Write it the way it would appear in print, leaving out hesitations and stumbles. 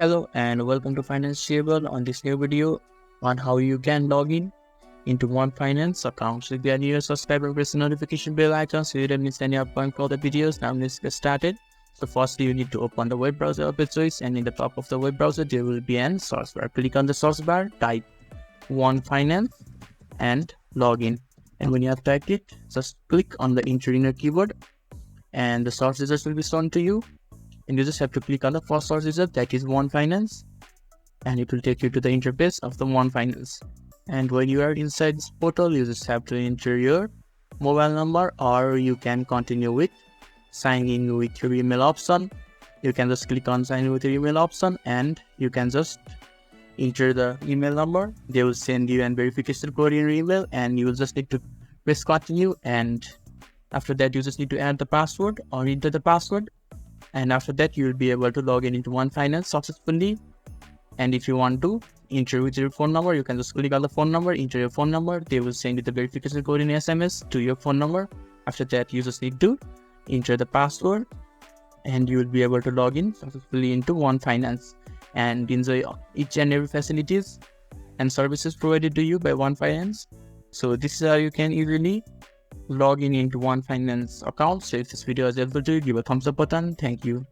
Hello and welcome to Financeable. On this new video on how you can log in into One Finance account. So if you are new subscriber, press the notification bell icon so you don't miss any upcoming further videos. Now let's get started. So firstly, you need to open the web browser of your choice, and in the top of the web browser there will be an source bar. Click on the source bar, type One Finance and log in. And when you have typed it, just click on the enter in your keyboard and the source results will be shown to you. And you just have to click on the first source result, that is One Finance, and it will take you to the interface of the One Finance. And when you are inside this portal, you just have to enter your mobile number, or you can continue with sign in with your email option. You can just click on sign in with your email option and you can just enter the email number. They will send you a verification code in your email and you will just need to press continue, and after that you just need to add the password or enter the password. And after that you will be able to log in into One Finance successfully. And if you want to enter with your phone number, you can just click on the phone number, enter your phone number. They will send you the verification code in SMS to your phone number. After that you just need to enter the password and you will be able to log in successfully into One Finance and enjoy each and every facilities and services provided to you by One Finance. So this is how you can easily log in into One Finance account. So if this video is helpful to you, give a thumbs up button. Thank you.